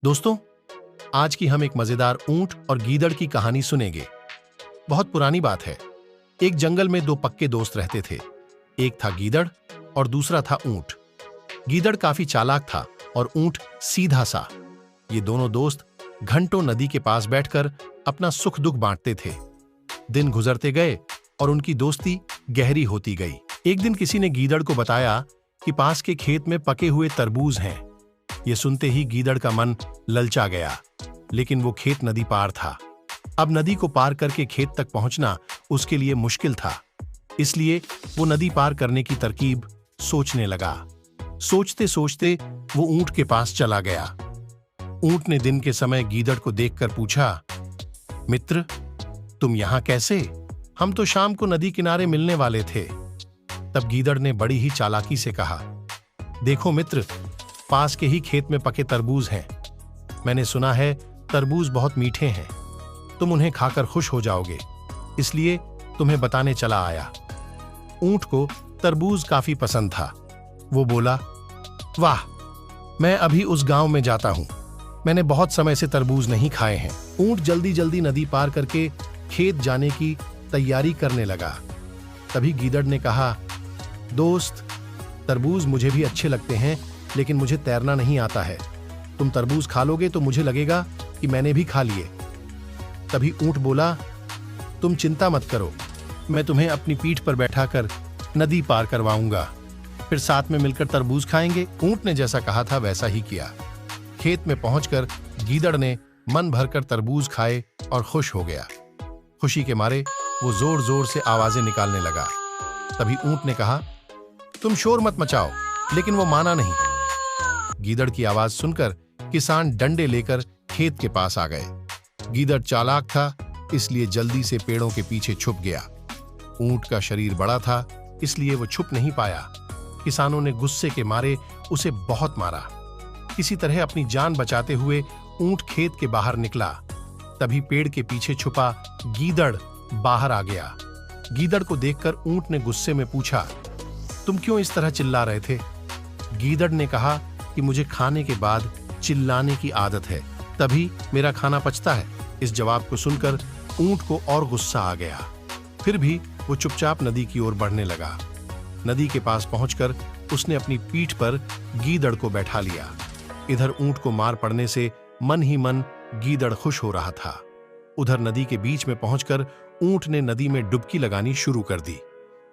दोस्तों, आज की हम एक मजेदार ऊंट और गीदड़ की कहानी सुनेंगे। बहुत पुरानी बात है। एक जंगल में दो पक्के दोस्त रहते थे। एक था गीदड़ और दूसरा था ऊंट। गीदड़ काफी चालाक था और ऊंट सीधा सा। ये दोनों दोस्त घंटों नदी के पास बैठकर अपना सुख दुख बांटते थे। दिन गुजरते गए और उनकी दोस्ती गहरी होती गई। एक दिन किसी ने गीदड़ को बताया कि पास के खेत में पके हुए तरबूज हैं। ये सुनते ही गीदड़ का मन ललचा गया, लेकिन वो खेत नदी पार था। अब नदी को पार करके खेत तक पहुंचना उसके लिए मुश्किल था। इसलिए वो नदी पार करने की तरकीब सोचने लगा। सोचते सोचते वो ऊंट के पास चला गया। ऊंट ने दिन के समय गीदड़ को देखकर पूछा, मित्र, तुम यहां कैसे? हम तो शाम को नदी किनारे मिलने वाले थे। तब गीदड़ ने बड़ी ही चालाकी से कहा, देखो मित्र, पास के ही खेत में पके तरबूज हैं। मैंने सुना है तरबूज बहुत मीठे हैं। तुम उन्हें खाकर खुश हो जाओगे, इसलिए तुम्हें बताने चला आया। ऊंट को तरबूज काफी पसंद था। वो बोला, वाह, मैं अभी उस गांव में जाता हूं। मैंने बहुत समय से तरबूज नहीं खाए हैं। ऊंट जल्दी जल्दी नदी पार करके खेत जाने की तैयारी करने लगा। तभी गीदड़ ने कहा, दोस्त, तरबूज मुझे भी अच्छे लगते हैं, लेकिन मुझे तैरना नहीं आता है। तुम तरबूज खा लोगे तो मुझे लगेगा कि मैंने भी खा लिए। तभी ऊंट बोला, तुम चिंता मत करो, मैं तुम्हें अपनी पीठ पर बैठाकर नदी पार करवाऊंगा। फिर साथ में मिलकर तरबूज खाएंगे। ऊंट ने जैसा कहा था वैसा ही किया। खेत में पहुंचकर गीदड़ ने मन भरकर तरबूज खाए और खुश हो गया। खुशी के मारे वो जोर जोर से आवाजें निकालने लगा। तभी ऊंट ने कहा, तुम शोर मत मचाओ, लेकिन वो माना नहीं। गीदड़ की आवाज सुनकर किसान डंडे लेकर खेत के पास आ गए। गीदड़ चालाक था, इसलिए जल्दी से पेड़ों के पीछे छुप गया। ऊंट का शरीर बड़ा था, इसलिए वो छुप नहीं पाया। किसानों ने गुस्से के मारे उसे बहुत मारा। किसी तरह अपनी जान बचाते हुए ऊंट खेत के बाहर निकला। तभी पेड़ के पीछे छुपा गीदड़ बाहर आ गया। गीदड़ को देखकर ऊंट ने गुस्से में पूछा, तुम क्यों इस तरह चिल्ला रहे थे? गीदड़ ने कहा कि मुझे खाने के बाद चिल्लाने की आदत है, तभी मेरा खाना पचता है। इस जवाब को सुनकर ऊंट को और गुस्सा आ गया। फिर भी वो चुपचाप नदी की ओर बढ़ने लगा। नदी के पास पहुंचकर उसने अपनी पीठ पर गीदड़ को बैठा लिया। इधर ऊंट को मार पड़ने से मन ही मन गीदड़ खुश हो रहा था। उधर नदी के बीच में पहुंचकर ऊंट ने नदी में डुबकी लगानी शुरू कर दी।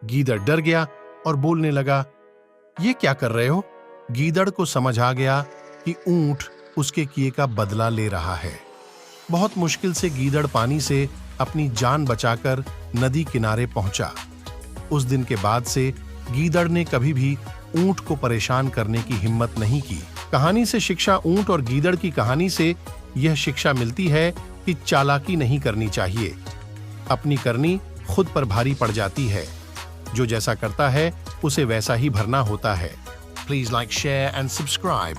गीदड़ डर गया और बोलने लगा, ये क्या कर रहे हो? गीदड़ को समझ आ गया कि ऊंट उसके किए का बदला ले रहा है। बहुत मुश्किल से गीदड़ पानी से अपनी जान बचाकर नदी किनारे पहुंचा। उस दिन के बाद से गीदड़ ने कभी भी ऊंट को परेशान करने की हिम्मत नहीं की। कहानी से शिक्षा। ऊंट और गीदड़ की कहानी से यह शिक्षा मिलती है कि चालाकी नहीं करनी चाहिए। अपनी करनी खुद पर भारी पड़ जाती है। जो जैसा करता है उसे वैसा ही भरना होता है। Please like, share and subscribe.